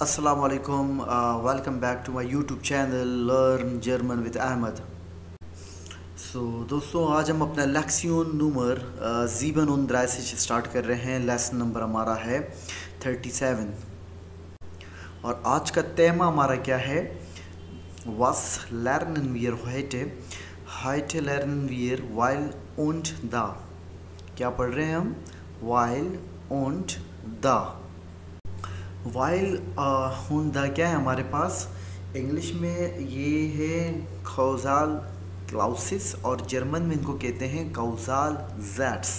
Assalamu alaikum. Welcome back to my YouTube channel Learn German with Ahmed. दोस्तों आज हम अपना लेक्सियन नंबर 37 स्टार्ट कर रहे हैं। लेसन नंबर हमारा है 37 और आज का तेमा हमारा क्या है? Was lernen wir heute? Heute lernen wir while und da. क्या पढ़ रहे हैं हम? While und da. वाइल हुंदा क्या है हमारे पास? इंग्लिश में ये है कौजाल क्लाउसिस और जर्मन में इनको कहते हैं कौजाल जैट्स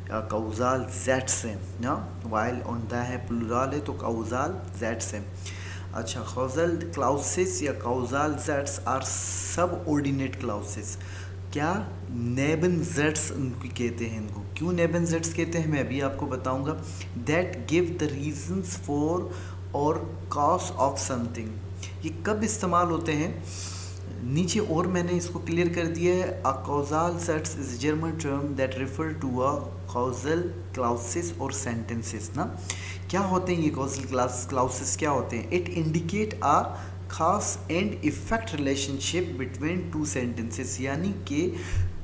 या कौजाल जैट्स है ना। वाइल हुंदा है प्लूरल है तो कौजाल जैट्स है। अच्छा, कौजाल क्लाउसिस या कौजाल जैट्स आर सब ऑर्डिनेट क्लाउसिस। क्या? नेबनजेट्स उनको कहते हैं। इनको क्यों नेबनजेट्स कहते हैं मैं अभी आपको बताऊंगा। That give the reasons for और कॉज ऑफ समथिंग। ये कब इस्तेमाल होते हैं? नीचे और मैंने इसको क्लियर कर दिया है। अ कॉजल सेट्स is German term that refer to a causal clauses और सेंटेंसेस ना। क्या होते हैं ये कॉजल क्लाउसिस? क्या होते हैं? इट इंडिकेट अ खास and effect relationship between two sentences, यानी कि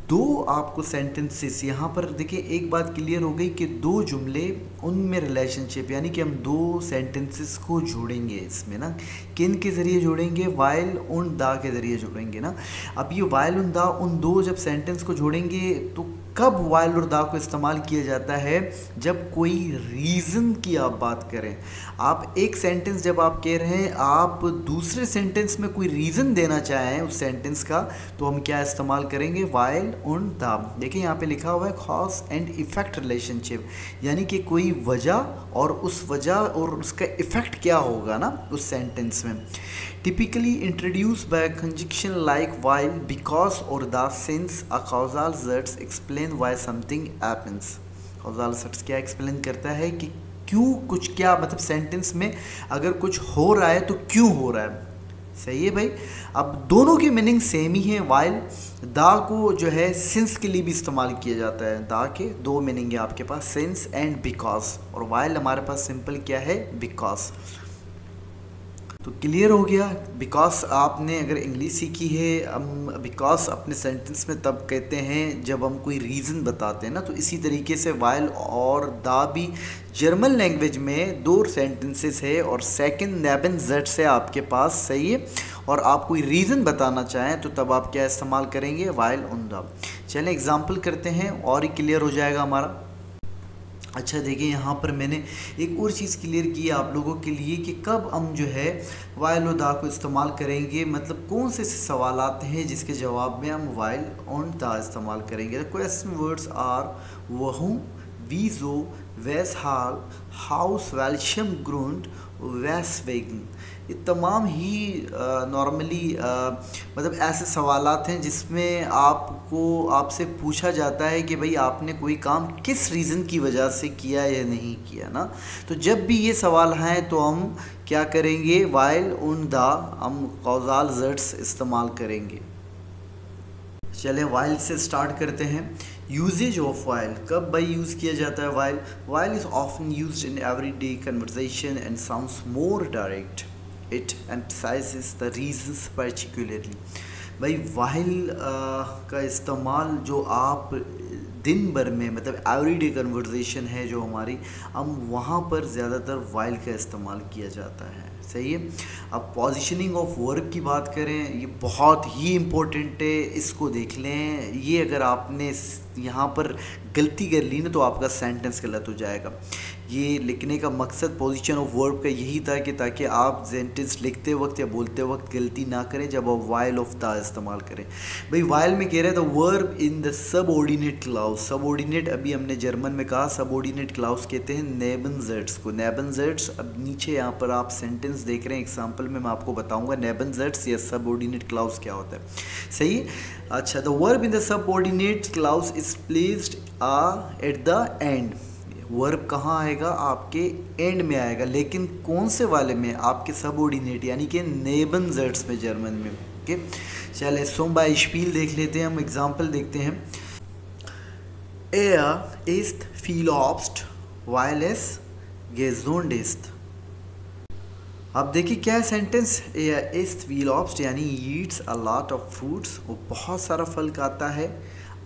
दो आपको सेंटेंसेस, यहाँ पर देखिए एक बात क्लियर हो गई कि दो जुमले उनमें रिलेशनशिप, यानी कि हम दो सेंटेंसेस को जोड़ेंगे इसमें ना। किन के ज़रिए जोड़ेंगे? वाइल उन दा के ज़रिए जोड़ेंगे ना। अब ये वाइल उन दा, उन दो जब सेंटेंस को जोड़ेंगे तो कब वाइल और दा को इस्तेमाल किया जाता है? जब कोई रीज़न की आप बात करें। आप एक सेंटेंस जब आप कह रहे हैं, आप दूसरे सेंटेंस में कोई रीज़न देना चाहें उस सेंटेंस का, तो हम क्या इस्तेमाल करेंगे? वाइल उन दा। देखिए यहाँ पे लिखा हुआ है कॉज एंड इफेक्ट रिलेशनशिप, यानी कि कोई वजह और उस वजह और उसका इफेक्ट क्या होगा ना उस सेंटेंस में। Typically introduced by a conjunction like while, because or thus, since. A causal words explain why something happens. causal words क्या explain करता है कि क्यों कुछ, क्या मतलब सेंटेंस में अगर कुछ हो रहा है तो क्यों हो रहा है। सही है भाई। अब दोनों की मीनिंग सेम ही है। वाइल दा को जो है सिंस के लिए भी इस्तेमाल किया जाता है। दा के दो मीनिंग है आपके पास, सिंस एंड बिकॉज, और वाइल हमारे पास सिंपल क्या है? बिकॉज। तो क्लियर हो गया। बिकॉज आपने अगर इंग्लिश सीखी है, हम बिकॉज अपने सेंटेंस में तब कहते हैं जब हम कोई रीज़न बताते हैं ना। तो इसी तरीके से वाइल और दा भी जर्मन लैंग्वेज में दो सेंटेंसेस है और सेकंड नेबन जेट से आपके पास। सही है। और आप कोई रीज़न बताना चाहें तो तब आप क्या इस्तेमाल करेंगे? वाइल उन दा। चलें एग्जाम्पल करते हैं और ही क्लियर हो जाएगा हमारा। अच्छा देखिए यहाँ पर मैंने एक और चीज़ क्लियर की है आप लोगों के लिए कि कब हम जो है वाइल और दा को इस्तेमाल करेंगे, मतलब कौन से सवाल आते हैं जिसके जवाब में हम वाइल और दा इस्तेमाल करेंगे। क्वेश्चन वर्ड्स आर वहूं, वीज़ो, वेस हाल, हाउस, वेलशम, ग्रुंड, वेस्वेगन। ये तमाम ही नॉर्मली मतलब ऐसे सवालात हैं जिसमें आपसे पूछा जाता है कि भाई आपने कोई काम किस रीज़न की वजह से किया या नहीं किया ना। तो जब भी ये सवाल हैं तो हम क्या करेंगे? वाइल उन दा हम कॉजल वर्ड्स इस्तेमाल करेंगे। चलें वाइल से स्टार्ट करते हैं। यूजेज ऑफ वाइल, कब भाई यूज़ किया जाता है while? While is often used in everyday conversation and sounds more direct. It emphasises the reasons particularly. भाई वाइल का इस्तेमाल जो आप दिन भर में, मतलब एवरीडे कन्वर्सेशन है जो हमारी, हम वहाँ पर ज़्यादातर वाइल का इस्तेमाल किया जाता है। सही है। अब पोजीशनिंग ऑफ वर्ब की बात करें, ये बहुत ही इम्पोर्टेंट है, इसको देख लें। ये अगर आपने यहाँ पर गलती कर ली ना तो आपका सेंटेंस गलत हो जाएगा। ये लिखने का मकसद पोजीशन ऑफ वर्ब का यही था कि ताकि आप सेंटेंस लिखते वक्त या बोलते वक्त गलती ना करें जब आप वाइल ऑफ दा इस्तेमाल करें। भाई वाइल में कह रहे हैं the verb in the subordinate clause. Subordinate अभी हमने जर्मन में कहा, सबऑर्डिनेट क्लाउज कहते हैं नेबनजेट्स को। नेबनजेट्स, अब नीचे यहाँ पर आप सेंटेंस देख रहे हैं, एग्जाम्पल में मैं आपको बताऊँगा नेबनजेट्स या सबऑर्डिनेट क्लाउज क्या होता है। सही है। अच्छा, the verb in the subordinate clause is placed at the end. Verb कहाँ आएगा? आपके एंड में आएगा, लेकिन कौन से वाले में? आपके सबऑर्डिनेट यानी कि नेबनजेट्स में, जर्मन में। ओके, चले zum Beispiel देख लेते हैं हम, एग्जाम्पल देखते हैं। ist viel Obst, weil es gesund ist. अब देखिए क्या है सेंटेंस, इस वील ऑब्स्ट यानी Yeats a lot of fruits, वो बहुत सारा फल खाता है।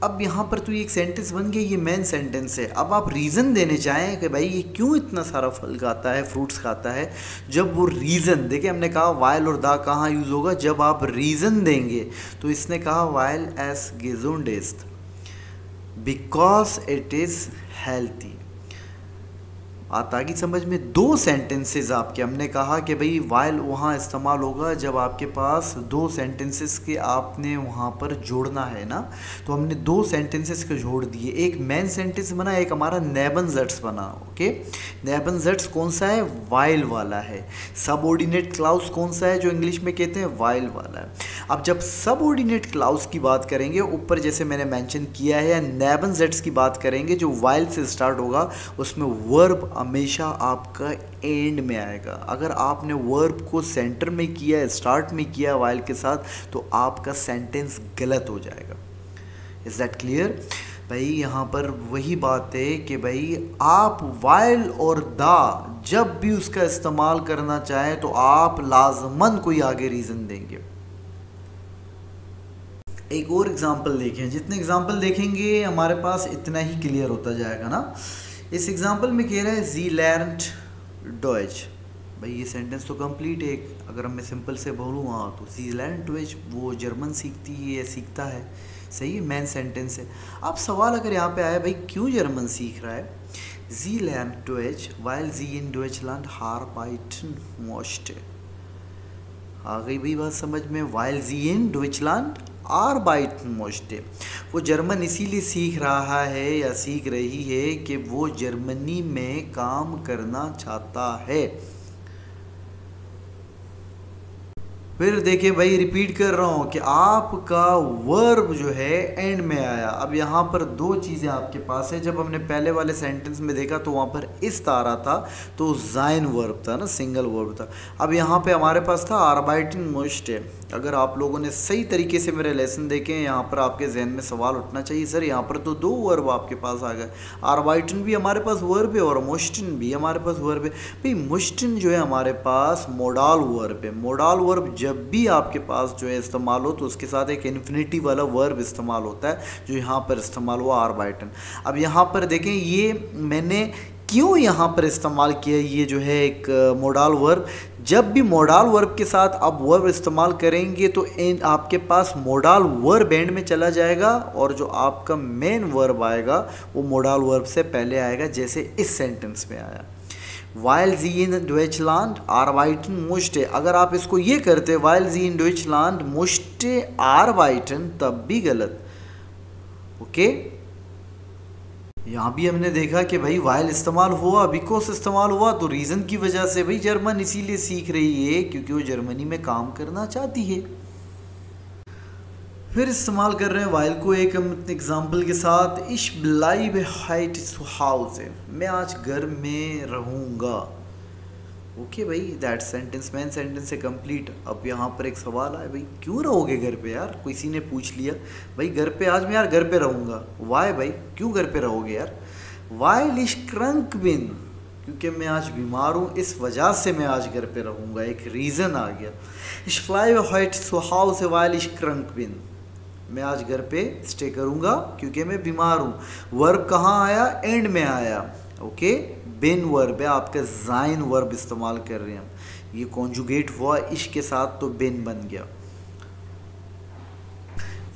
अब यहाँ पर तो ये एक सेंटेंस बन गया, ये मेन सेंटेंस है। अब आप रीज़न देने चाहें कि भाई ये क्यों इतना सारा फल खाता है, फ्रूट्स खाता है। जब वो रीज़न, देखिए हमने कहा वाइल और दा कहाँ यूज़ होगा, जब आप रीज़न देंगे। तो इसने कहा वाइल एस गेजुंडेस्ट बिकॉज इट इज़ हेल्थी। आता कि समझ में, दो सेंटेंसेस आपके, हमने कहा कि भाई वाइल वहाँ इस्तेमाल होगा जब आपके पास दो सेंटेंसेस के आपने वहाँ पर जोड़ना है ना। तो हमने दो सेंटेंसेस को जोड़ दिए, एक मेन सेंटेंस बना, एक हमारा नेबनजट्स बना। ओके, नेबनजट्स कौन सा है, वाइल वाला है। सबऑर्डिनेट क्लाउज कौन सा है, जो इंग्लिश में कहते हैं वाइल वाला है। अब जब सबऑर्डिनेट क्लाउज की बात करेंगे, ऊपर जैसे मैंने मेंशन किया है, या नेबनजट्स की बात करेंगे जो वाइल से स्टार्ट होगा, उसमें वर्ब हमेशा आपका एंड में आएगा। अगर आपने वर्ब को सेंटर में किया, स्टार्ट में किया वाइल के साथ, तो आपका सेंटेंस गलत हो जाएगा। इज दैट क्लियर भाई? यहाँ पर वही बात है कि भाई आप वाइल और दा जब भी उसका इस्तेमाल करना चाहें तो आप लाजमन कोई आगे रीज़न देंगे। एक और एग्जाम्पल देखें, जितने एग्जाम्पल देखेंगे हमारे पास इतना ही क्लियर होता जाएगा ना। इस एग्जाम्पल में कह रहा है जी लर्न्ड डॉयच। भाई ये सेंटेंस तो कंप्लीट है। अगर मैं सिंपल से बोलूँ हाँ, तो जी लर्न्ड डॉयच, वो जर्मन सीखती है या सीखता है। सही है, मेन सेंटेंस है। अब सवाल अगर यहाँ पे आया भाई क्यों जर्मन सीख रहा है, जी लर्न्ड डॉयच वाइल जी इन डॉयचलैंड आर्बाइटन मोस्ट। आ गई भाई बात समझ में, वाइल जी इन डॉयचलैंड आर्बाइटन मोस्टे। वो जर्मन इसीलिए सीख रहा है या सीख रही है कि वो जर्मनी में काम करना चाहता है। फिर देखिए भाई, रिपीट कर रहा हूँ कि आपका वर्ब जो है एंड में आया। अब यहाँ पर दो चीज़ें आपके पास है। जब हमने पहले वाले सेंटेंस में देखा तो वहाँ पर इस आ रहा था, तो जाइन वर्ब था ना, सिंगल वर्ब था। अब यहाँ पे हमारे पास था आर्बाइटन मोस्टे। अगर आप लोगों ने सही तरीके से मेरे लेसन देखे हैं, यहाँ पर आपके जहन में सवाल उठना चाहिए, सर यहाँ पर तो दो वर्ब आपके पास आ गए, आर्बाइटन भी हमारे पास वर्ब है और मोस्टन भी हमारे पास वर्ब है। भाई मोस्टन जो है हमारे पास मोडाल वर्ब है। मोडाल वर्ब जब भी आपके पास जो है इस्तेमाल हो, तो उसके साथ एक इन्फिनिटी वाला वर्ब इस्तेमाल होता है, जो यहाँ पर इस्तेमाल हुआ आर्बाइटन। अब यहाँ पर देखें, ये मैंने क्यों यहाँ पर इस्तेमाल किया, ये जो है एक मोडाल वर्ब। जब भी मोडाल वर्ब के साथ आप वर्ब इस्तेमाल करेंगे तो आपके पास मोडाल वर्ब एंड में चला जाएगा, और जो आपका मेन वर्ब आएगा वो मोडाल वर्ब से पहले आएगा, जैसे इस सेंटेंस में आया वाइल जी इन डॉयचलैंड आर्बाइटन मोस्टे। अगर आप इसको ये करते वाइल जी इन डॉयचलैंड मोस्टे आर्बाइटन, तब भी गलत। ओके, यहाँ भी हमने देखा कि भाई वाइल इस्तेमाल हुआ, बिकॉज इस्तेमाल हुआ, तो रीज़न की वजह से भाई जर्मन इसीलिए सीख रही है क्योंकि वो जर्मनी में काम करना चाहती है। फिर इस्तेमाल कर रहे हैं वाइल को एक एग्जाम्पल के साथ, इश ब्लाइब हाइट हाउस है, मैं आज घर में रहूँगा। ओके भाई, दैट सेंटेंस मेन सेंटेंस है कंप्लीट। अब यहाँ पर एक सवाल आया, भाई क्यों रहोगे घर पे यार, किसी ने पूछ लिया भाई घर पे, आज मैं यार घर पे रहूँगा। वाई भाई, क्यों घर पे रहोगे यार? वाइल इश क्रंक बिन, क्योंकि मैं आज बीमार हूँ, इस वजह से मैं आज घर पे रहूँगा, एक रीज़न आ गया। इश फ्लाई हाइट सो हाउस है वाइल इश क्रंक बिन, मैं आज घर पे स्टे करूँगा क्योंकि मैं बीमार हूँ। वर्ब कहाँ आया, एंड में आया। ओके, बिन वर्ब है, आपका जाइन वर्ब इस्तेमाल कर रहे हैं हम। ये कॉन्जुगेट हुआ इश के साथ, तो बिन बन गया।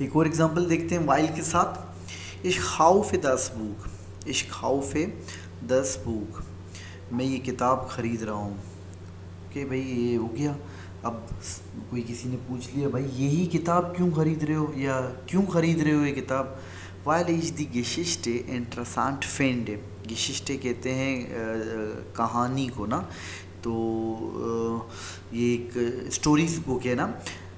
एक और एग्जांपल देखते हैं वाइल के साथ, इश खाउफ 10 बुक, इश खाउफ 10 बुक, मैं ये किताब ख़रीद रहा हूँ। ओके भाई, ये हो गया। अब कोई किसी ने पूछ लिया भाई यही किताब क्यों ख़रीद रहे हो, या क्यों ख़रीद रहे हो ये किताब। वाइल इज दी गेशिस्टे इंटरेसांट फेंडे, गेशिस्टे कहते हैं कहानी को ना, तो ये एक स्टोरीज बुक है ना।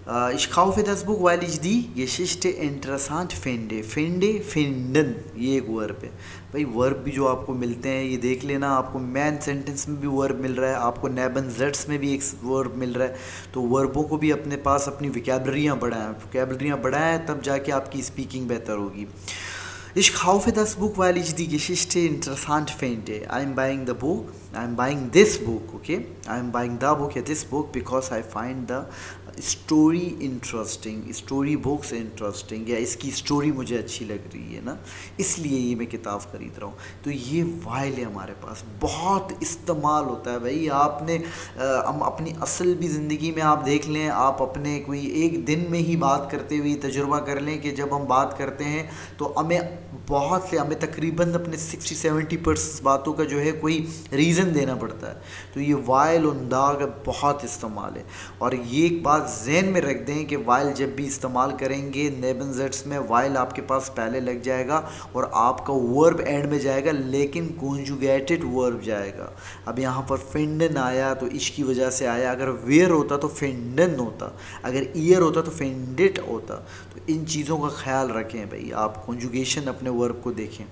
Ich kaufe das Buch, weil ich die Geschichte interessant finde. finde, finden, ये एक वर्ब है भाई। वर्ब भी जो आपको मिलते हैं ये देख लेना, आपको मैन सेंटेंस में भी वर्ब मिल रहा है, आपको नेबनजट्स में भी एक वर्ब मिल रहा है। तो वर्बों को भी अपने पास अपनी वोकैबुलरियाँ बढ़ाएं, तब जाके आपकी स्पीकिंग बेहतर होगी। Ich kaufe das Buch, weil ich die Geschichte interessant finde. I'm buying the book I am buying this book, okay, I am buying the book या this book because I find the story interesting, story books interesting, या इसकी story मुझे अच्छी लग रही है ना, इसलिए ये मैं किताब खरीद रहा हूँ। तो ये वाइल है हमारे पास, बहुत इस्तेमाल होता है भाई। आपने हम अपनी असल भी ज़िंदगी में आप देख लें, आप अपने कोई एक दिन में ही बात करते हुए तजुर्बा कर लें कि जब हम बात करते हैं तो हमें तकरीबन अपने 60-70% बातों का जो है कोई रीज़न देना पड़ता है। तो ये वाइल और दा का बहुत इस्तेमाल है। और ये एक बात ज़हन में रख दें कि वाइल जब भी इस्तेमाल करेंगे नेबनजट्स में, वाइल आपके पास पहले लग जाएगा और आपका वर्ब एंड में जाएगा, लेकिन कॉन्जुगेटेड वर्ब जाएगा। अब यहाँ पर फिंडन आया तो इश की वजह से आया, अगर वेयर होता तो फिंडन होता, अगर ईयर होता तो फिंडिट होता। तो इन चीज़ों का ख्याल रखें भाई, आप कॉन्जुगेशन अपने वर्ब को देखें।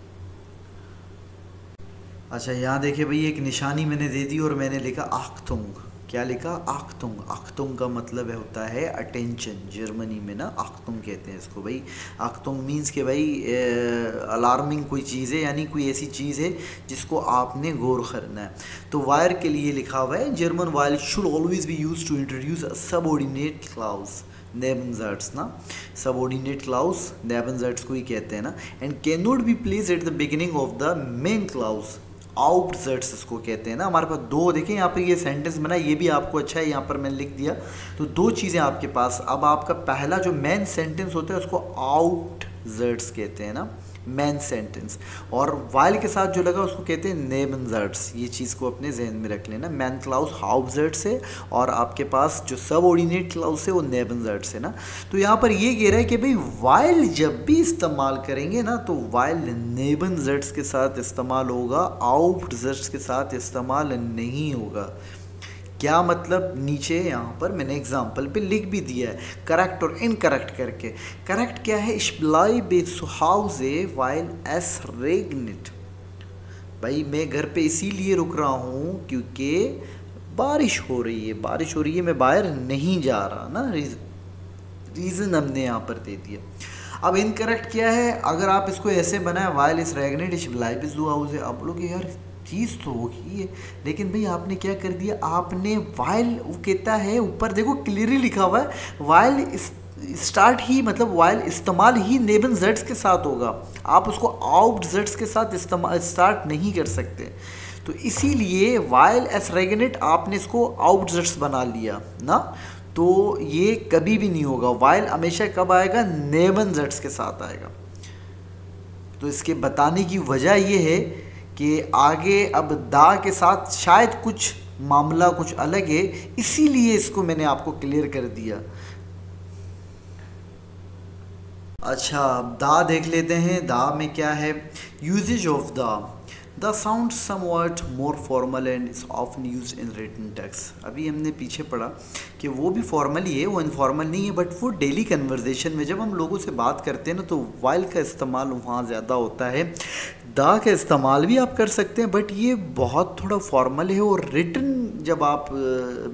अच्छा यहाँ देखिए भाई, एक निशानी मैंने दे दी और मैंने लिखा आख्तुंग। क्या लिखा? आख्तुंग। आख्तुंग का मतलब होता है अटेंशन, जर्मनी में ना आख्तुंग कहते हैं इसको भाई। आख्तुंग मीन्स कि भाई अलार्मिंग कोई चीज़ है, यानी कोई ऐसी चीज़ है जिसको आपने गौर करना है। तो वायर के लिए लिखा हुआ है जर्मन वाइल should always be used to introduce a subordinate clause, नेबनजट्स ना, सबऑर्डिनेट क्लाउज नेबनजट्स को ही कहते हैं ना। And can not be place at the beginning of the main clause, आउटजट्स इसको कहते हैं ना। हमारे पास दो, देखें यहाँ पर ये सेंटेंस बना, ये भी आपको अच्छा है, यहाँ पर मैंने लिख दिया। तो दो चीज़ें आपके पास। अब आपका पहला जो मेन सेंटेंस होता है उसको आउटजट्स कहते हैं ना, मेन सेंटेंस, और वाइल के साथ जो लगा उसको कहते हैं नेबनजट्स। ये चीज़ को अपने जहन में रख लेना। मैन क्लाउज हाउटजट्स है और आपके पास जो सबऑर्डिनेट क्लाउज है वो नेबनजट्स है ना। तो यहाँ पर ये कह रहा है कि भाई वाइल जब भी इस्तेमाल करेंगे ना तो वाइल नेबनजट्स के साथ इस्तेमाल होगा, आउटजट्स के साथ इस्तेमाल नहीं होगा। क्या मतलब? नीचे यहाँ पर मैंने एग्जाम्पल पे लिख भी दिया है, करेक्ट और इनकरेक्ट करके। करेक्ट क्या है? इश्बलाई बेसुहाउज़े वाइल एस रेगनिट। भाई मैं घर पे इसीलिए रुक रहा हूँ क्योंकि बारिश हो रही है, बारिश हो रही है, मैं बाहर नहीं जा रहा ना। रीज़न हमने यहाँ पर दे दिया। अब इनकरेक्ट क्या है? अगर आप इसको ऐसे बनाए वाइल इस रेगनेट इश्बलाई बेसुहाउज़े, आप बोलोगे यार चीज़ तो होगी है, लेकिन भाई आपने क्या कर दिया, आपने वाइल, वो कहता है ऊपर देखो क्लियरली लिखा हुआ है वाइल स्टार्ट ही, मतलब वाइल इस्तेमाल ही नेबनजट्स के साथ होगा। आप उसको आउटजट्स के साथ इस्तेमाल स्टार्ट नहीं कर सकते। तो इसीलिए वाइल एस रेगनेट आपने इसको आउटजट्स बना लिया ना, तो ये कभी भी नहीं होगा। वाइल हमेशा कब आएगा? नेबनजट्स के साथ आएगा। तो इसके बताने की वजह ये है कि आगे अब दा के साथ शायद कुछ मामला कुछ अलग है, इसीलिए इसको मैंने आपको क्लियर कर दिया। अच्छा अब दा देख लेते हैं। दा में क्या है? Usages of the sound somewhat more formal and is often use in written text. अभी हमने पीछे पढ़ा कि वो भी फॉर्मल ही है, वो इनफॉर्मल नहीं है, बट वो डेली कन्वर्जेशन में जब हम लोगों से बात करते हैं ना तो वाइल का इस्तेमाल वहाँ ज़्यादा होता है। दा का इस्तेमाल भी आप कर सकते हैं, बट ये बहुत थोड़ा फॉर्मल है। और रिटन जब आप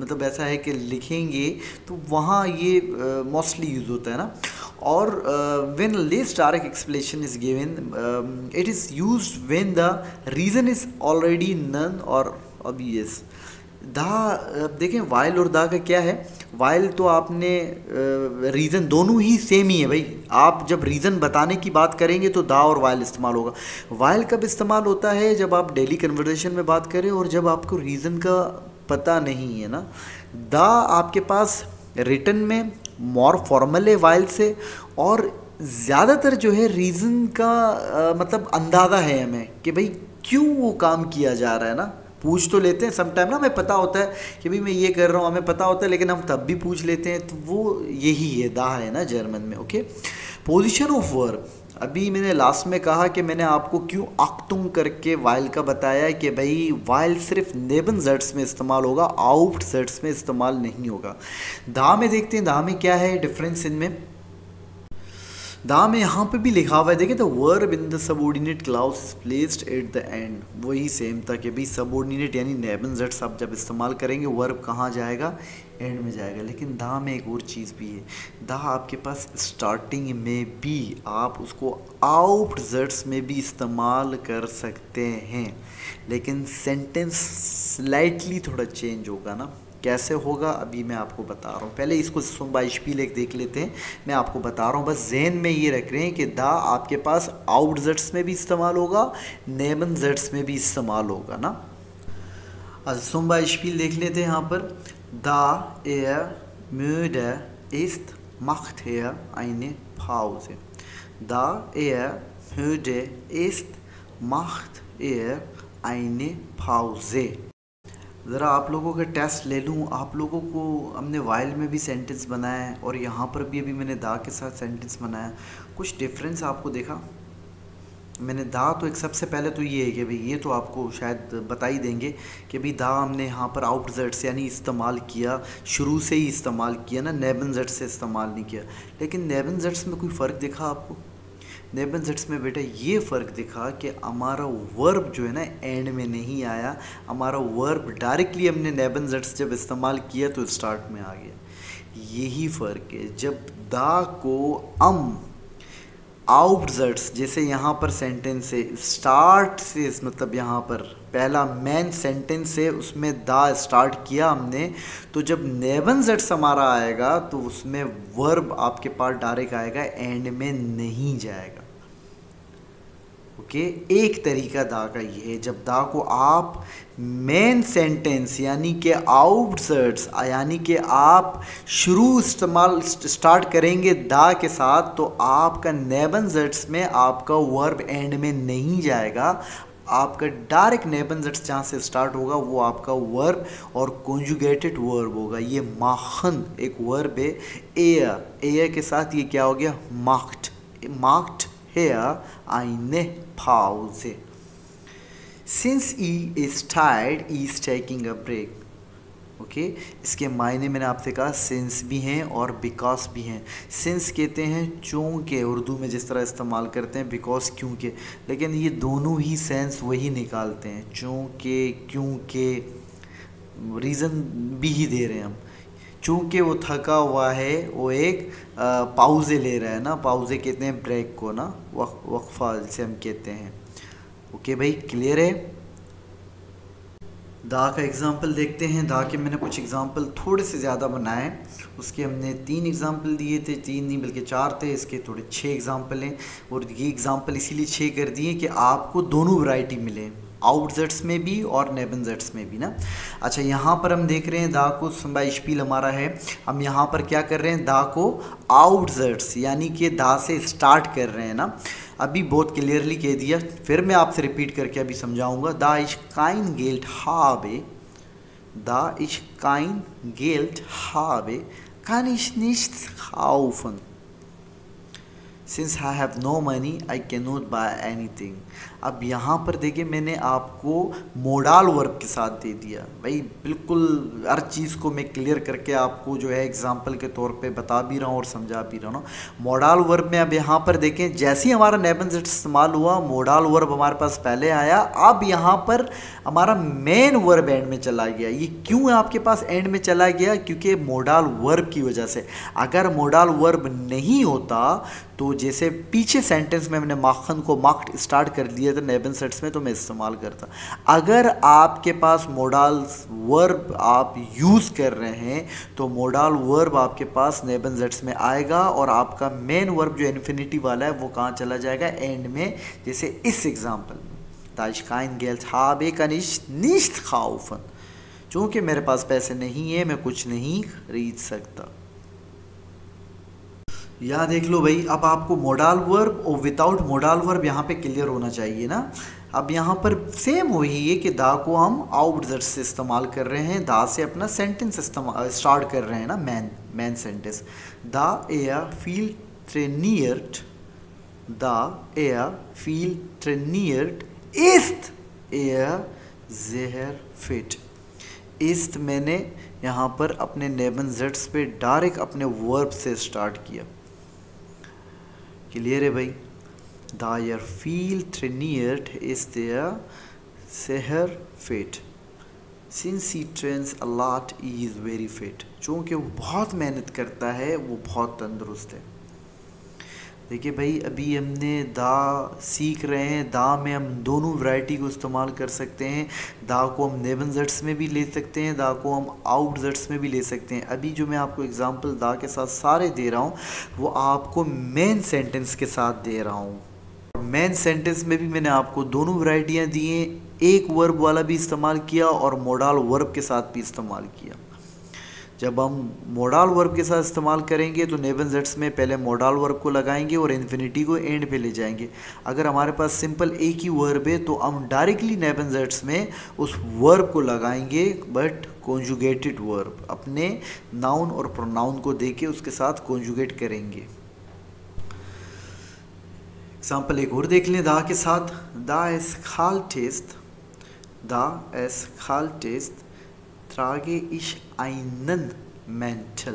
मतलब ऐसा है कि लिखेंगे तो वहाँ ये मोस्टली यूज़ होता है ना। और when less direct explanation is given, it is used when the reason is already none or obvious. दा देखें वाइल और दा का क्या है? वाइल तो आपने रीज़न दोनों ही सेम ही है भाई। आप जब रीज़न बताने की बात करेंगे तो दा और वाइल इस्तेमाल होगा। वाइल कब इस्तेमाल होता है? जब आप डेली कन्वर्सेशन में बात करें और जब आपको रीज़न का पता नहीं है ना। दा आपके पास रिटन में मोर फॉर्मल है वाइल से, और ज़्यादातर जो है रीज़न का मतलब अंदाज़ा है हमें कि भाई क्यों वो काम किया जा रहा है ना। पूछ तो लेते हैं समटाइम ना, हमें पता होता है कि भाई मैं ये कर रहा हूँ, हमें पता होता है, लेकिन हम तब भी पूछ लेते हैं। तो वो यही है, दा है ना जर्मन में। Okay, position of verb. अभी मैंने लास्ट में कहा कि मैंने आपको क्यों आख्तुंग करके वाइल का बताया कि भाई वाइल सिर्फ नेबनजट्स में इस्तेमाल होगा, आउटजट्स में इस्तेमाल नहीं होगा। दा में देखते हैं दा में क्या है डिफरेंस इनमें। दा में यहाँ पे भी लिखा हुआ है, देखिए, the verb in the subordinate clause is placed at the end. वही सेम था कि भाई सबऑर्डिनेट यानी नेबन ज़ट्स आप जब इस्तेमाल करेंगे वर्ब कहाँ जाएगा, एंड में जाएगा। लेकिन दा में एक और चीज़ भी है, दा आपके पास स्टार्टिंग में भी आप उसको आउट ज़ट्स में भी इस्तेमाल कर सकते हैं, लेकिन सेंटेंस स्लाइटली थोड़ा चेंज होगा ना। कैसे होगा अभी मैं आपको बता रहा हूँ। पहले इसको zum Beispiel एक देख लेते हैं। मैं आपको बता रहा हूँ, बस ज़हन में ये रख रहे हैं कि दा आपके पास आउट ज़ट्स में भी इस्तेमाल होगा, नेबन ज़ट्स में भी इस्तेमाल होगा ना। अच्छा zum Beispiel देख लेते हैं यहाँ पर, दा müde ist macht eine Pause। दा müde ist macht eine Pause। ज़रा आप लोगों का टेस्ट ले लूँ। आप लोगों को हमने वाइल में भी सेंटेंस बनाया है और यहाँ पर भी अभी मैंने दा के साथ सेंटेंस बनाया। कुछ डिफरेंस आपको देखा? मैंने दा तो एक सबसे पहले तो ये है कि भाई ये तो आपको शायद बता ही देंगे कि भाई दा हमने यहाँ पर आउट ज़ट्स यानी इस्तेमाल किया, शुरू से ही इस्तेमाल किया ना, नेबन ज़ट्स से इस्तेमाल नहीं किया। लेकिन नेबन ज़ट्स में कोई फ़र्क दिखा आपको? नेबन ज़ट्स में बेटा ये फ़र्क दिखा कि हमारा वर्ब जो है ना एंड में नहीं आया, हमारा वर्ब डायरेक्टली हमने नेबन ज़ट्स जब इस्तेमाल किया तो स्टार्ट में आ गया। यही फ़र्क है। जब दा को आउट ज़ट्स, जैसे यहाँ पर सेंटेंस से स्टार्ट से, मतलब यहाँ पर पहला मेन सेंटेंस है उसमें दा स्टार्ट किया हमने, तो जब नेबन ज़ट्स हमारा आएगा तो उसमें वर्ब आपके पास डायरेक्ट आएगा, एंड में नहीं जाएगा। ओके, एक तरीका दा का ये है, जब दा को आप मेन सेंटेंस यानी कि आउट ज़ट्स यानी कि आप शुरू इस्तेमाल स्टार्ट करेंगे दा के साथ, तो आपका नेबन ज़ट्स में आपका वर्ब एंड में नहीं जाएगा। आपका डायरेक्ट नेबन ज़ट्स जहाँ से स्टार्ट होगा वो आपका वर्ब और कॉन्जुगेटेड वर्ब होगा। ये माखन एक वर्ब है, एयर के साथ ये क्या हो गया, माख्ट। माख्ट here eine Pause। Since he is tired, he is taking a break। Okay, इसके मायने मैंने आपसे कहा सिंस भी हैं और बिकॉज भी हैं। सिंस कहते हैं चूँकि, उर्दू में जिस तरह इस्तेमाल करते हैं, बिकॉज क्योंकि, लेकिन ये दोनों ही सेंस वही निकालते हैं, चूँकि, क्योंकि, रीज़न भी ही दे रहे हैं हम। चूँकि वो थका हुआ है, वो एक पाउज़े ले रहा है ना, पाउज़े कहते हैं ब्रेक को ना, वक्फा जिसे हम कहते हैं। ओके भाई, क्लियर है? दा का एग्ज़ाम्पल देखते हैं। दा के मैंने कुछ एग्ज़ाम्पल थोड़े से ज़्यादा बनाए, उसके हमने 3 एग्ज़ाम्पल दिए थे, 3 नहीं बल्कि 4 थे, इसके थोड़े 6 एग्ज़ाम्पल हैं। और ये एग्ज़ाम्पल इसीलिए 6 कर दिए कि आपको दोनों वैरायटी मिले, आउट ज़ट्स में भी और नेबन ज़ट्स में भी ना। अच्छा, यहाँ पर हम देख रहे हैं दा को zum Beispiel हमारा है, हम यहाँ पर क्या कर रहे हैं, दा को आउट ज़ट्स यानी कि दा से स्टार्ट कर रहे हैं ना। अभी बहुत क्लियरली कह दिया, फिर मैं आपसे रिपीट करके अभी समझाऊंगा। दा ich kein Geld habe, दा ich kein Geld habe, kann ich nichts kaufen। Since I have no money, I cannot buy anything। अब यहाँ पर देखिए मैंने आपको मोडाल वर्ब के साथ दे दिया भाई, बिल्कुल हर चीज़ को मैं क्लियर करके आपको जो है एग्जांपल के तौर पे बता भी रहा हूँ और समझा भी रहा हूँ। मोडाल वर्ब में अब यहाँ पर देखें, जैसे ही हमारा नेबन ज़ट्स इस्तेमाल हुआ, मोडाल वर्ब हमारे पास पहले आया, अब यहाँ पर हमारा मेन वर्ब एंड में चला गया। ये क्यों आपके पास एंड में चला गया? क्योंकि मोडाल वर्ब की वजह से। अगर मोडाल वर्ब नहीं होता तो जैसे पीछे सेंटेंस में मैंने माखन को माख्ट स्टार्ट कर दिया था नेबन ज़ट्स में, तो मैं इस्तेमाल करता। अगर आपके पास मोडाल वर्ब आप यूज़ कर रहे हैं तो मोडाल वर्ब आपके पास नेबन ज़ट्स में आएगा और आपका मेन वर्ब जो इन्फिनिटी वाला है वो कहाँ चला जाएगा, एंड में। जैसे इस एग्जाम्पल में, da ich kein Geld habe, kann ich nicht kaufen। चूँकि मेरे पास पैसे नहीं है, मैं कुछ नहीं खरीद सकता। या देख लो भाई, अब आपको मोडाल वर्ब और विदाउट मोडाल वर्ब यहाँ पे क्लियर होना चाहिए ना। अब यहाँ पर सेम वही है कि दा को हम आउट ज़ट्स से इस्तेमाल कर रहे हैं, दा से अपना सेंटेंस स्टार्ट कर रहे हैं ना, मैन सेंटेंस। दा er viel trainiert, दा er viel trainiert ist er sehr fit। ist मैंने यहाँ पर अपने नेबन ज़ट्स पे डायरेक्ट अपने वर्ब से स्टार्ट किया। क्लियर है भाई। दायर फील ट्रेनियर्ड इज देयर सेहर फिट since he trains a lot is very fit. चूँकि वो बहुत मेहनत करता है, वो बहुत तंदुरुस्त है। देखिए भाई, अभी हमने दा सीख रहे हैं। दा में हम दोनों वैरायटी को इस्तेमाल कर सकते हैं। दा को हम नेबन ज़ट्स में भी ले सकते हैं, दा को हम आउट ज़ट्स में भी ले सकते हैं। अभी जो मैं आपको एग्जांपल दा के साथ सारे दे रहा हूँ, वो आपको मेन सेंटेंस के साथ दे रहा हूँ। मेन सेंटेंस में भी मैंने आपको दोनों वैरायटियाँ दी हैं, एक वर्ब वाला भी इस्तेमाल किया और मोडाल वर्ब के साथ भी इस्तेमाल किया। जब हम मोडाल वर्ब के साथ इस्तेमाल करेंगे तो नेबन ज़ट्स में पहले मोडाल वर्ब को लगाएंगे और इन्फिनिटी को एंड पे ले जाएंगे। अगर हमारे पास सिंपल एक ही वर्ब है तो हम डायरेक्टली नेबन ज़ट्स में उस वर्ब को लगाएंगे, बट कॉन्जुगेटेड वर्ब, अपने नाउन और प्रोनाउन को देके उसके साथ कॉन्जुगेट करेंगे। एग्जाम्पल एक और देख लें दा के साथ। दा एस खाल टेस्ट, दा एस खाल test trage ich einen Mantel.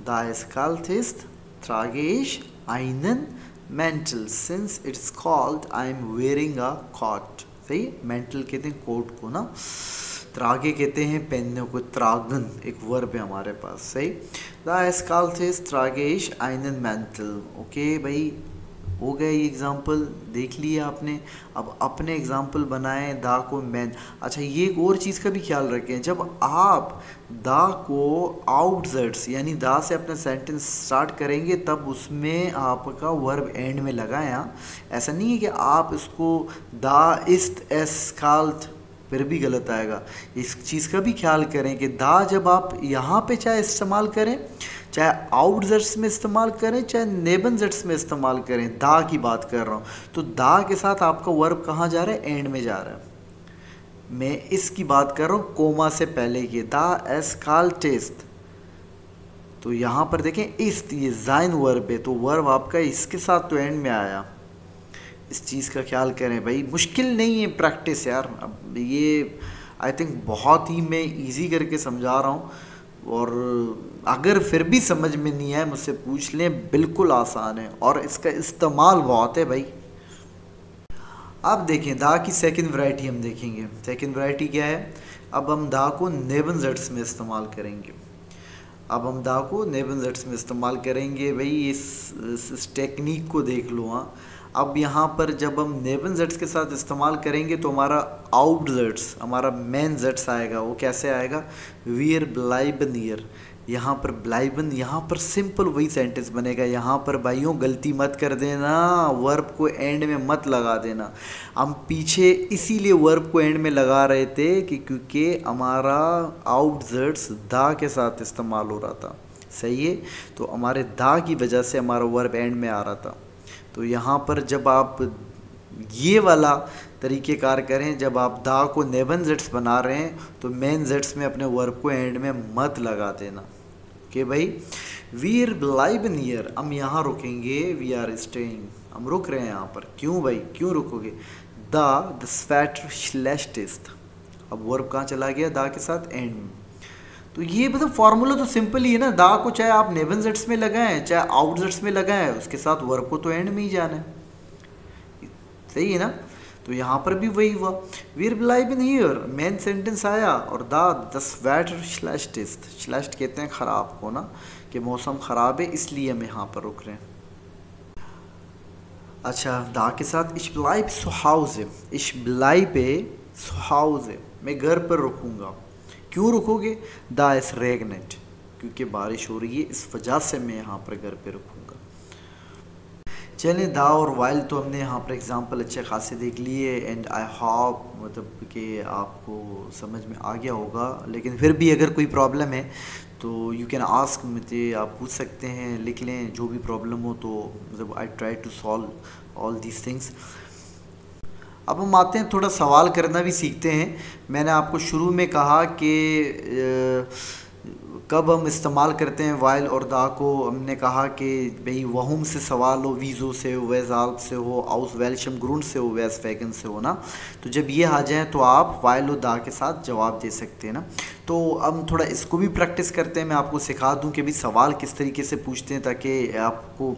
Da es kalt ist, trage ich einen Mantel. Since it's cold, I'm wearing a coat. सही, mantle कहते हैं कोट को ना, त्रागे कहते हैं पहनने को, त्रागन एक वर्ब है हमारे पास। सही, da es kalt ist, trage ich einen Mantel. Okay भाई, हो गया ये एग्ज़ाम्पल, देख लिया आपने। अब अपने एग्ज़ाम्पल बनाएं दा को मैन। अच्छा, ये एक और चीज़ का भी ख्याल रखें, जब आप दा को आउट ज़ट्स यानी दा से अपना सेंटेंस स्टार्ट करेंगे तब उसमें आपका वर्ब एंड में लगाएं। ऐसा नहीं है कि आप इसको दा इस्ट एस काल्ट फिर भी गलत आएगा। इस चीज़ का भी ख्याल करें कि दा जब आप यहाँ पे चाहे इस्तेमाल करें, चाहे आउट ज़ट्स में इस्तेमाल करें, चाहे नेबन ज़ट्स में इस्तेमाल करें, दा की बात कर रहा हूँ, तो दा के साथ आपका वर्ब कहाँ जा रहा है? एंड में जा रहा है। मैं इसकी बात कर रहा हूँ कोमा से पहले की, दा एस काल टेस्ट। तो यहाँ पर देखें इस ये जाइन वर्ब है, तो वर्ब आपका इसके साथ तो एंड में आया। इस चीज़ का ख्याल करें भाई, मुश्किल नहीं है प्रैक्टिस यार। अब ये आई थिंक बहुत ही मैं इजी करके समझा रहा हूँ, और अगर फिर भी समझ में नहीं आए मुझसे पूछ लें, बिल्कुल आसान है और इसका इस्तेमाल बहुत है भाई। अब देखें दा की सेकंड वैरायटी हम देखेंगे। सेकंड वैरायटी क्या है? अब हम दा को नेबन ज़ट्स में इस्तेमाल करेंगे। अब हम दा को नेबन ज़ट्स में इस्तेमाल करेंगे भाई। इस टेक्निक को देख लो। हाँ, अब यहाँ पर जब हम नेबन ज़ट्स के साथ इस्तेमाल करेंगे तो हमारा आउट ज़ट्स, हमारा मेन ज़ट्स आएगा। वो कैसे आएगा? वीर ब्लाइबन ईयर। यहाँ पर ब्लाइबन, यहाँ पर सिंपल वही सेंटेंस बनेगा। यहाँ पर भाइयों गलती मत कर देना, वर्ब को एंड में मत लगा देना। हम पीछे इसीलिए वर्ब को एंड में लगा रहे थे कि क्योंकि हमारा आउट ज़ट्स दा के साथ इस्तेमाल हो रहा था। सही है, तो हमारे दा की वजह से हमारा वर्ब एंड में आ रहा था। तो यहाँ पर जब आप ये वाला तरीक़ेकार करें, जब आप दा को नेबन ज़ट्स बना रहे हैं तो मेन ज़ट्स में अपने वर्ब को एंड में मत लगा देना। ओके भाई, वी आर ब्लाइबन हियर, हम यहाँ रुकेंगे। वी आर स्टेइंग, हम रुक रहे हैं यहाँ पर। क्यों भाई, क्यों रुकोगे? द स्वेटर स्लैश्ड इस्ट। अब वर्ब कहाँ चला गया? दा के साथ एंड में। तो ये मतलब फार्मूला तो सिंपल ही है ना। दा को चाहे आप नेबन ज़ट्स में लगाएं, चाहे आउट ज़ट्स में लगाएं, उसके साथ वर्ब को तो एंड में ही जाना है। सही है ना? तो यहाँ पर भी वही हुआ। वी आर ब्लाइबन हियर, मेन सेंटेंस आया, और द स्वेटर स्लैश्ड इस्ट। स्लैश्ड कहते हैं ख़राब को ना, कि मौसम ख़राब है इसलिए हम यहाँ पर रुक रहे हैं। अच्छा, दा के साथ इश ब्लाइब सु हाउज़े। इश ब्लाइबे सु हाउज़े, मैं घर पर रुकूँगा। क्यों रुकोगे? दा इस रेगनेट, क्योंकि बारिश हो रही है, इस वजह से मैं यहाँ पर घर पे रुकूँगा। चलें, दा और वाइल तो हमने यहाँ पर एग्जांपल अच्छे खासे देख लिए, एंड आई होप मतलब कि आपको समझ में आ गया होगा। लेकिन फिर भी अगर कोई प्रॉब्लम है तो यू कैन आस्क, मुझे आप पूछ सकते हैं, लिख लें जो भी प्रॉब्लम हो, तो मतलब I try to solve all these things. अब हम आते हैं, थोड़ा सवाल करना भी सीखते हैं। मैंने आपको शुरू में कहा कि कब हम इस्तेमाल करते हैं वाइल और दा को। हमने कहा कि भाई वहुम से सवाल हो, वीज़ो से हो, वेज़ाल्ब से हो, आउस वेलशम ग्रुंड से हो, वेस वैगन से हो ना। तो जब ये आ जाए तो आप वाइल और दा के साथ जवाब दे सकते हैं ना। तो अब थोड़ा इसको भी प्रैक्टिस करते हैं, मैं आपको सिखा दूं कि भी सवाल किस तरीके से पूछते हैं, ताकि आपको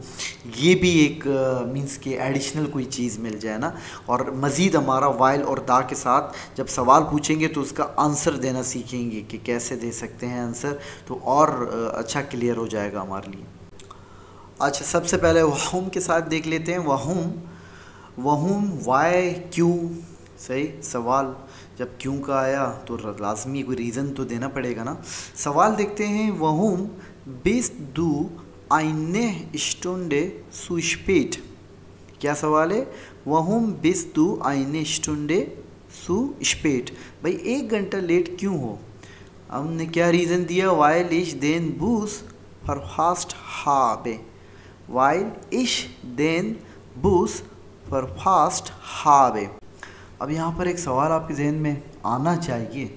ये भी एक मींस के एडिशनल कोई चीज़ मिल जाए ना। और मज़ीद हमारा वाइल और दा के साथ जब सवाल पूछेंगे तो उसका आंसर देना सीखेंगे कि कैसे दे सकते हैं आंसर, तो और अच्छा क्लियर हो जाएगा हमारे लिए। अच्छा, सबसे पहले वहुम के साथ देख लेते हैं। वहुम, वहुम वाई क्यों, सही सवाल जब क्यों का आया तो लाजमी कोई रीज़न तो देना पड़ेगा ना। सवाल देखते हैं। वहुम बिस्ट दू आइने स्टुंडे सु स्पेट। क्या सवाल है? वहुम बिस्ट दू आइने स्टुंडे सु स्पेट, भाई 1 घंटा लेट क्यों हो। हमने क्या रीज़न दिया? वाइल इश देन बूस फॉर फास्ट हाबे, वाइल इश देन बूस फॉर फास्ट हाबे। अब यहाँ पर एक सवाल आपके जहन में आना चाहिए,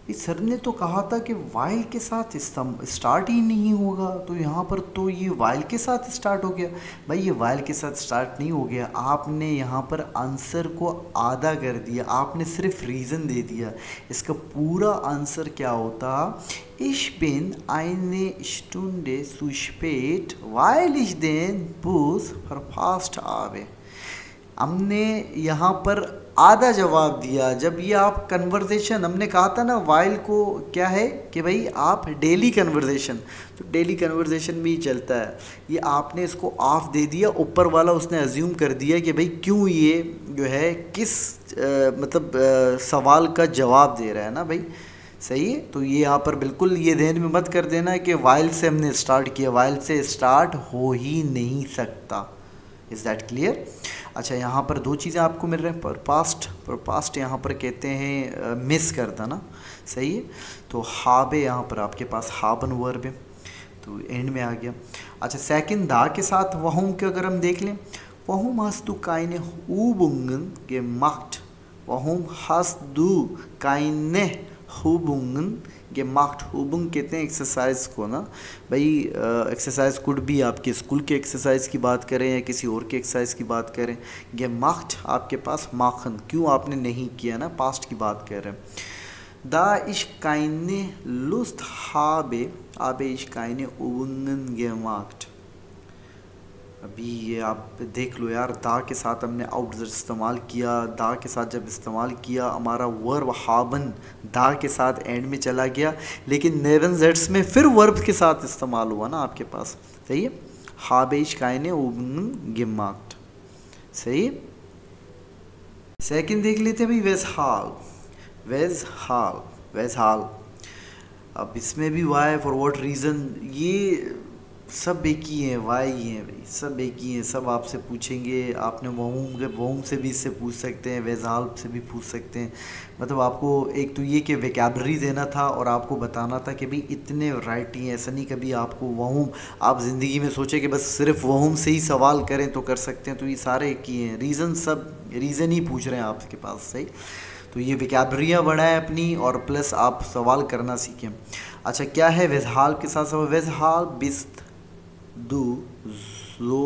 इस सर ने तो कहा था कि वाइल के साथ स्टार्ट ही नहीं होगा, तो यहाँ पर तो ये वाइल के साथ स्टार्ट हो गया। भाई ये वाइल के साथ स्टार्ट नहीं हो गया, आपने यहाँ पर आंसर को आधा कर दिया, आपने सिर्फ रीज़न दे दिया। इसका पूरा आंसर क्या होता? Ich bin eine Stunde zu spät, weil ich den Bus verpasst habe। हमने यहाँ पर आधा जवाब दिया। जब ये आप कन्वर्सेशन, हमने कहा था ना वाइल को क्या है कि भाई आप डेली कन्वर्सेशन, तो डेली कन्वर्सेशन में ही चलता है। ये आपने इसको ऑफ दे दिया, ऊपर वाला उसने अज्यूम कर दिया कि भाई क्यों ये जो है किस सवाल का जवाब दे रहा है ना भाई, सही है। तो ये यहाँ पर बिल्कुल ये ध्यान में मत कर देना कि वाइल से हमने स्टार्ट किया, वाइल से स्टार्ट हो ही नहीं सकता। Is that clear? अच्छा, यहाँ पर 2 चीज़ें आपको मिल रहे हैं। पर पास्ट यहाँ पर कहते हैं मिस करता ना, सही है। तो हाबे यहाँ पर आपके पास हाबन वर्ब है, तो एंड में आ गया। अच्छा, सेकंड दा के साथ वहुम के अगर हम देख लें, वहुम hast du keine Übungen gemacht, वहुम hast du keine Übungen gemacht। Übung कहते हैं एक्सरसाइज को ना भाई। एक्सरसाइज कुड भी आपके स्कूल के एक्सरसाइज की बात करें या किसी और के एक्सरसाइज की बात करें। gemacht आपके पास माखन, क्यों आपने नहीं किया ना, पास्ट की बात कर रहे हैं। da ich keine Lust habe ich keine Übungen gemacht। अभी ये आप देख लो यार, दा के साथ हमने आउट इस्तेमाल किया, दा के साथ जब इस्तेमाल किया हमारा वर्ब हाबन दा के साथ एंड में चला गया, लेकिन नेवन जेड्स में फिर वर्ब के साथ इस्तेमाल हुआ ना आपके पास, सही है। हाबेश कायने उबन गिमाक्ट, सही है। सेकंड देख लेते हैं भाई, वेज हाल। अब इसमें भी वाई फॉर व्हाट रीज़न, ये सब एक ही हैं, वाई ही हैं भाई, सब एक ही हैं। सब आपसे पूछेंगे, आपने वहूम से भी इससे पूछ सकते हैं, वेज़ाल से भी पूछ सकते हैं। मतलब आपको एक तो ये कि वोकैबुलरी देना था और आपको बताना था कि भाई इतने वैरायटी हैं। ऐसा नहीं कभी आपको वहूम, आप ज़िंदगी में सोचे कि बस सिर्फ वहूम से ही सवाल करें तो कर सकते हैं, तो ये सारे एक ही हैं। रीज़न सब रीज़न ही पूछ रहे हैं आपके पास, सही। तो ये वोकैबुलरियाँ बढ़ाएं अपनी, और प्लस आप सवाल करना सीखें। अच्छा, क्या है वेज़हाल के साथ सवाल? वेज़हाल बिस्त du so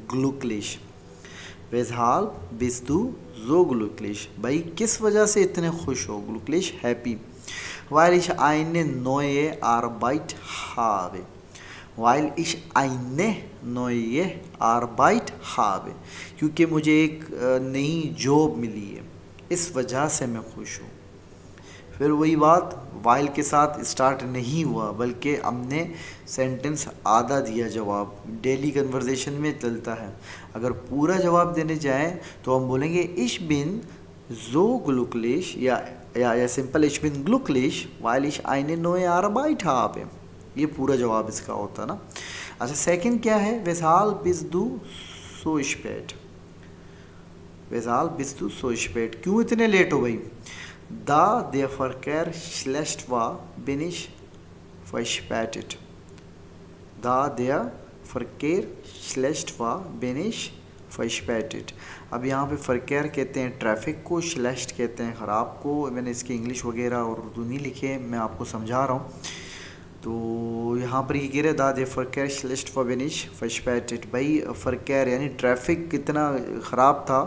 glücklich, weshalb bist du so glücklich, भाई किस वजह से इतने खुश हो? glücklich happy. weil ich eine neue Arbeit habe, weil ich eine neue Arbeit habe, क्योंकि मुझे एक नई जॉब मिली है, इस वजह से मैं खुश हूँ। फिर वही बात, वाइल के साथ स्टार्ट नहीं हुआ, बल्कि हमने सेंटेंस आधा दिया जवाब। डेली कन्वर्सेशन में चलता है। अगर पूरा जवाब देने जाएं तो हम बोलेंगे इश बिन जो ग्लुकलिश, या सिंपल इश बिन ग्लुकलिश वाइल इश आइने नोए आरबाइट habe। ये पूरा जवाब इसका होता ना। अच्छा, सेकंड क्या है? वेसाल बिस्दू सो स्पेट, वेसाल बिस्दू सो स्पेट, क्यों इतने लेट हो गई? Da der Verkehr schlecht war, bin ich verspätet। Da der Verkehr schlecht war, bin ich verspätet। अब यहाँ पे फ़रकेर कहते हैं ट्रैफिक को, श्लेष्ट कहते हैं ख़राब को। मैंने इसके इंग्लिश वगैरह और उर्दू नहीं लिखे, मैं आपको समझा रहा हूँ। तो यहाँ पर ये कह रहे दा दे फ़रकेर श्लेष्ट war, bin ich verspätet। भाई फ़रकेर यानी ट्रैफिक कितना ख़राब था,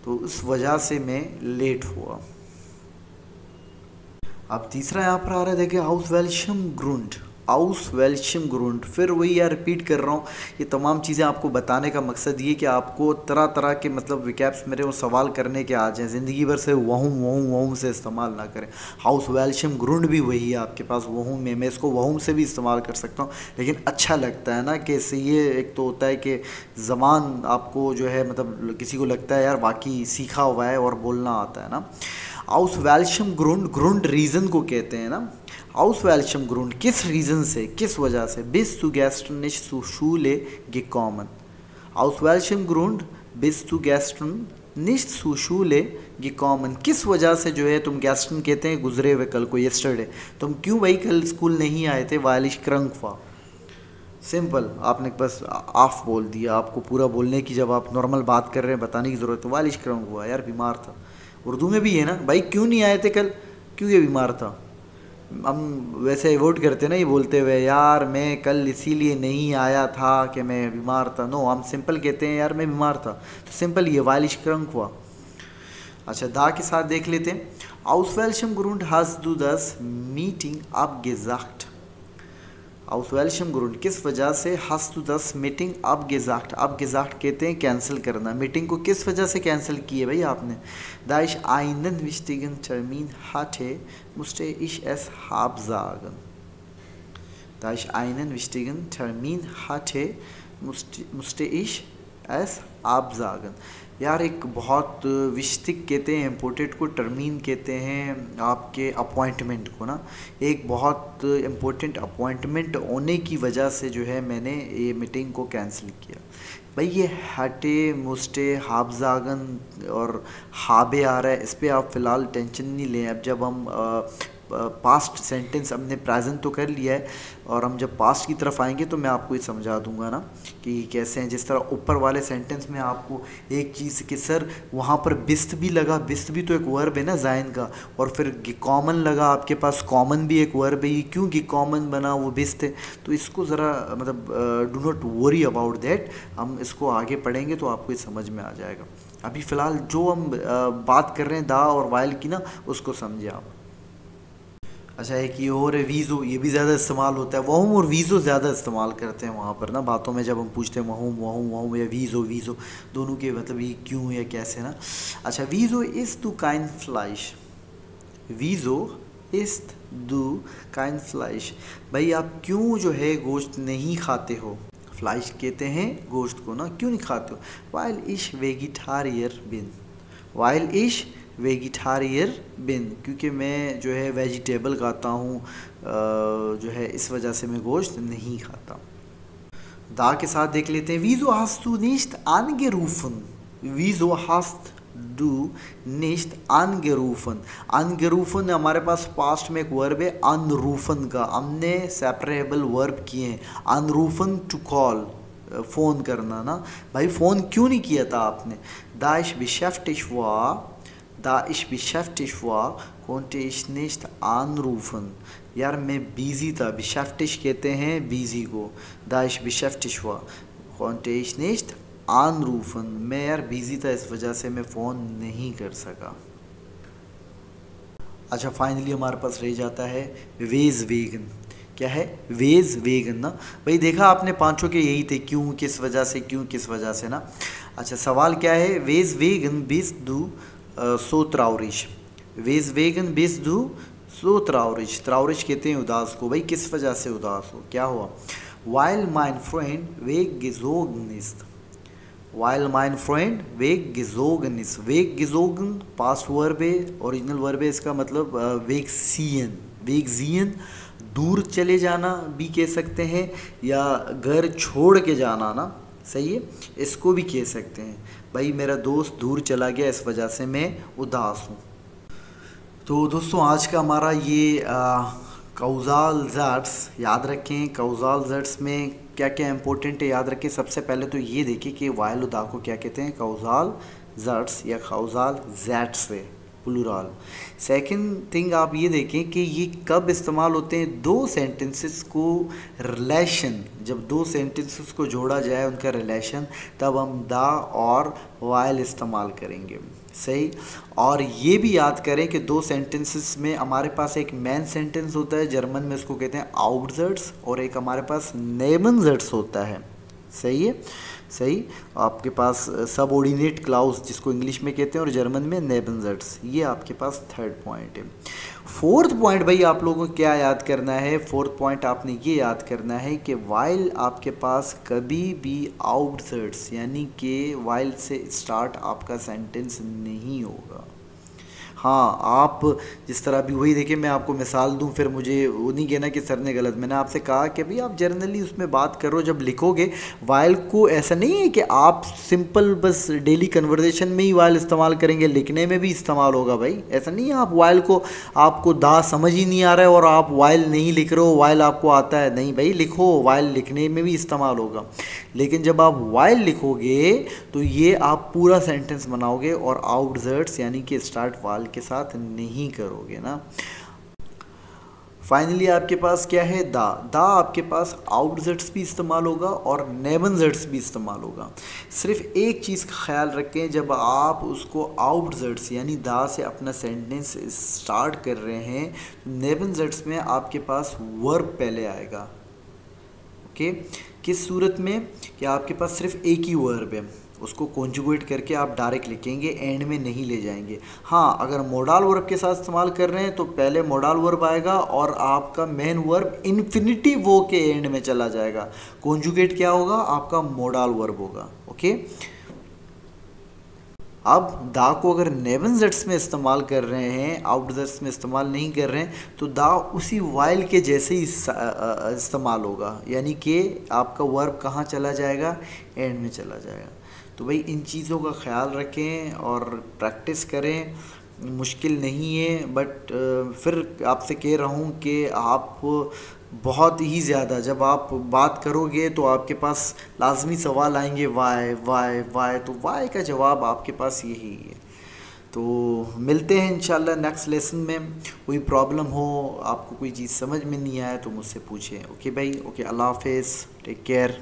तो उस वजह से मैं लेट हुआ। अब तीसरा यहाँ पर आ रहा है, देखिए आउस वेलशम ग्रुंड, आउस वेलशम ग्रुंड। फिर वही यार रिपीट कर रहा हूँ, ये तमाम चीज़ें आपको बताने का मकसद ये कि आपको तरह तरह के मतलब विकैप्स मेरे वो सवाल करने के आ जाएँ, ज़िंदगी भर से वहूम वहूम वहूम से इस्तेमाल ना करें। हाउस वेलशम ग्रुंड भी वही है आपके पास वहूम में, मैं इसको वहूम से भी इस्तेमाल कर सकता हूँ, लेकिन अच्छा लगता है ना कि इससे ये एक तो होता है कि ज़बान आपको जो है मतलब किसी को लगता है यार बाकी सीखा हुआ है और बोलना आता है ना। आउस वेलशम ग्रुंड, ग्रुंड रीज़न को कहते हैं ना। आउस वेलशम ग्रुंड किस रीज़न से, किस वजह से, बिस टू गैस्ट्रन निश टू शूले gekommen। आउस वेलशम ग्रुंड बिस टू गैस्ट्रन निश टू शूले gekommen, किस वजह से जो है तुम गैस्ट्रन कहते हैं गुजरे हुए कल को, यस्टरडे, तुम क्यों भाई कल स्कूल नहीं आए थे, weil ich krank war। Simple, आपने बस आफ बोल दिया, आपको पूरा बोलने की जब आप नॉर्मल बात कर रहे हैं बताने की ज़रूरत है, weil ich krank war, यार बीमार था। उर्दू में भी है ना भाई, क्यों नहीं आए थे कल, क्यों ये बीमार था। हम वैसे अवॉइड करते हैं ना ये बोलते हुए यार मैं कल इसीलिए नहीं आया था कि मैं बीमार था, नो हम सिंपल कहते हैं यार मैं बीमार था, तो सिंपल ये weil ich krank war। अच्छा दा के साथ देख लेते हैं, aus welchem Grund hast du das Meeting abgesagt। aus welchem Grund किस वजह से hast du das Meeting abgesagt, abgesagt कहते हैं कैंसिल करना, मीटिंग को किस वजह से कैंसिल की है भाई आपने। da ich einen wichtigen Termin hatte musste ich es absagen। da ich einen wichtigen Termin hatte musste ich es absagen। यार एक बहुत विश्तिक कहते हैं इम्पोर्टेंट को, टर्मीन कहते हैं आपके अपॉइंटमेंट को ना, एक बहुत इम्पोर्टेंट अपॉइंटमेंट होने की वजह से जो है मैंने ये मीटिंग को कैंसिल किया। भाई ये हटे मुस्टे हाबजागन और हाबे आ रहा है, इस पर आप फ़िलहाल टेंशन नहीं लें। अब जब हम पास्ट सेंटेंस हमने प्रेजेंट तो कर लिया है और हम जब पास्ट की तरफ आएंगे तो मैं आपको ये समझा दूंगा ना कि कैसे हैं। जिस तरह ऊपर वाले सेंटेंस में आपको एक चीज़ कि सर वहाँ पर बिस्त भी लगा, बिस्त भी तो एक वर्ब है ना ज़ाइन का, और फिर कॉमन लगा आपके पास, कॉमन भी एक वर्ब है, ये क्यों कॉमन बना, वो बिस्त है। तो इसको ज़रा मतलब do not worry about that, हम इसको आगे पढ़ेंगे तो आपको ये समझ में आ जाएगा। अभी फ़िलहाल जो हम बात कर रहे हैं दा और वाइल की ना, उसको समझे आप। अच्छा एक ये और है वीज़ो, ये भी ज़्यादा इस्तेमाल होता है, वहूम और वीज़ो ज़्यादा इस्तेमाल करते हैं वहाँ पर ना बातों में, जब हम पूछते हैं वहूम वहूम वहूम या वीज़ो वीज़ो, दोनों के मतलब ये क्यों या कैसे ना। अच्छा वीज़ो इस तू काइन फ्लाइश, वीज़ो इस दू काइन फ्लाइश, भाई आप क्यों जो है गोश्त नहीं खाते हो, फ्लाइश कहते हैं गोश्त को ना, क्यों नहीं खाते हो। वाइल इश वेजिटारियर बिन, वाइल इश वेजिटारियर बिन, क्योंकि मैं जो है वेजिटेबल खाता हूँ जो है इस वजह से मैं गोश्त नहीं खाता। दा के साथ देख लेते हैं, वीज़ो हास्ट du nicht angerufen, वीज़ो हास्ट du nicht angerufen, angerufen हमारे पास पास्ट में एक वर्ब है anrufen का, हमने सेपरेबल वर्ब किए हैं, anrufen टू कॉल, फ़ोन करना ना। भाई फ़ोन क्यों नहीं किया था आपने। da ich beschäftigt war, da ich beschäftigt war, konnte ich nicht anrufen, यार मैं बिज़ी था, beschäftigt कहते हैं बिज़ी को, da ich beschäftigt war, konnte ich nicht anrufen, मैं यार बिज़ी था इस वजह से मैं फ़ोन नहीं कर सका। अच्छा फाइनली हमारे पास रह जाता है वेज वेगन, क्या है वेज वेगन ना। भाई देखा आपने पांचों के यही थे, क्यों किस वजह से, क्यों किस वजह से ना। अच्छा सवाल क्या है, वेज वेगन बिस दू सो त्राउरिश, वेज वेगन बिस दू सो त्राउरिश, त्राउरिश कहते हैं उदास को, भाई किस वजह से उदास हो, क्या हुआ। वाइल माइन फ्रेंड वेग gezogen ist, while mine friend वेग gezogen ist, वेग gezogen पास्ट वर्ब है, ओरिजिनल वर्ब है, इसका मतलब वेग सीन, वेग जीन दूर चले जाना भी कह सकते हैं, या घर छोड़ के जाना ना, सही है, इसको भी कह सकते हैं। भाई मेरा दोस्त दूर चला गया इस वजह से मैं उदास हूँ। तो दोस्तों आज का हमारा ये कौज़ाल ज़र्ट्स याद रखें, कौज़ाल ज़र्ट्स में क्या क्या इंपॉर्टेंट है याद रखें। सबसे पहले तो ये देखिए कि वाइल उदा को क्या कहते हैं, कौज़ाल ज़र्ट्स या कौज़ाल ज़ैट्स है प्लूरल। सेकंड थिंग आप ये देखें कि ये कब इस्तेमाल होते हैं, दो सेंटेंसेस को रिलेशन, जब दो सेंटेंसेस को जोड़ा जाए उनका रिलेशन, तब हम दा और वाइल इस्तेमाल करेंगे। सही। और ये भी याद करें कि दो सेंटेंसेस में हमारे पास एक मेन सेंटेंस होता है, जर्मन में उसको कहते हैं आउटजर्ट्स, और एक हमारे पास नेबनजर्ट्स होता है। सही है, सही। आपके पास सबऑर्डिनेट क्लाउज जिसको इंग्लिश में कहते हैं और जर्मन में नेबनजर्ट्स, ये आपके पास थर्ड पॉइंट है। फोर्थ पॉइंट भाई आप लोगों को क्या याद करना है, फोर्थ पॉइंट आपने ये याद करना है कि वाइल आपके पास कभी भी आउटजर्ट्स यानी कि वाइल से स्टार्ट आपका सेंटेंस नहीं होगा। हाँ, आप जिस तरह अभी वही देखिए, मैं आपको मिसाल दूं फिर मुझे वो नहीं कहना कि सर ने गलत। मैंने आपसे कहा कि भाई आप जर्नली उसमें बात करो, जब लिखोगे वाइल को ऐसा नहीं है कि आप सिंपल बस डेली कन्वर्सेशन में ही वाइल इस्तेमाल करेंगे, लिखने में भी इस्तेमाल होगा भाई। ऐसा नहीं है आप वाइल को, आपको दा समझ ही नहीं आ रहा है और आप वाइल नहीं लिख रहे हो, वाइल आपको आता है, नहीं भाई लिखो, वाइल लिखने में भी इस्तेमाल होगा। लेकिन जब आप वाइल लिखोगे तो ये आप पूरा सेंटेंस बनाओगे और आउटजर्ट्स यानी कि स्टार्ट वाइल के साथ नहीं करोगे ना। फाइनली आपके पास क्या है, दा। दा आपके पास आउटजर्ट्स भी इस्तेमाल होगा और नेबनजर्ट्स भी इस्तेमाल होगा। सिर्फ एक चीज़ का ख्याल रखें, जब आप उसको आउटजर्ट्स यानी दा से अपना सेंटेंस स्टार्ट कर रहे हैं, नेबनजर्ट्स में आपके पास वर्ब पहले आएगा। ओके, किस सूरत में कि आपके पास सिर्फ एक ही वर्ब है, उसको कॉन्जुगेट करके आप डायरेक्ट लिखेंगे, एंड में नहीं ले जाएंगे। हाँ, अगर मोडाल वर्ब के साथ इस्तेमाल कर रहे हैं तो पहले मोडाल वर्ब आएगा और आपका मेन वर्ब इन्फिनिटिव वो के एंड में चला जाएगा। कॉन्जुगेट क्या होगा, आपका मोडाल वर्ब होगा। ओके, अब दा को अगर नेबनजर्ट्स में इस्तेमाल कर रहे हैं, आउटजर्ट्स में इस्तेमाल नहीं कर रहे हैं, तो दा उसी वाइल के जैसे ही इस्तेमाल होगा, यानी कि आपका वर्ब कहाँ चला जाएगा, एंड में चला जाएगा। तो भाई इन चीज़ों का ख्याल रखें और प्रैक्टिस करें, मुश्किल नहीं है, बट फिर आपसे कह रहा हूँ कि आप बहुत ही ज़्यादा जब आप बात करोगे तो आपके पास लाजमी सवाल आएंगे, वाई वाई वाई, तो वाई का जवाब आपके पास यही है। तो मिलते हैं इंशाल्लाह नेक्स्ट लेसन में। कोई प्रॉब्लम हो, आपको कोई चीज़ समझ में नहीं आया तो मुझसे पूछें। ओके भाई, ओके, अल्लाह हाफिज़, टेक केयर।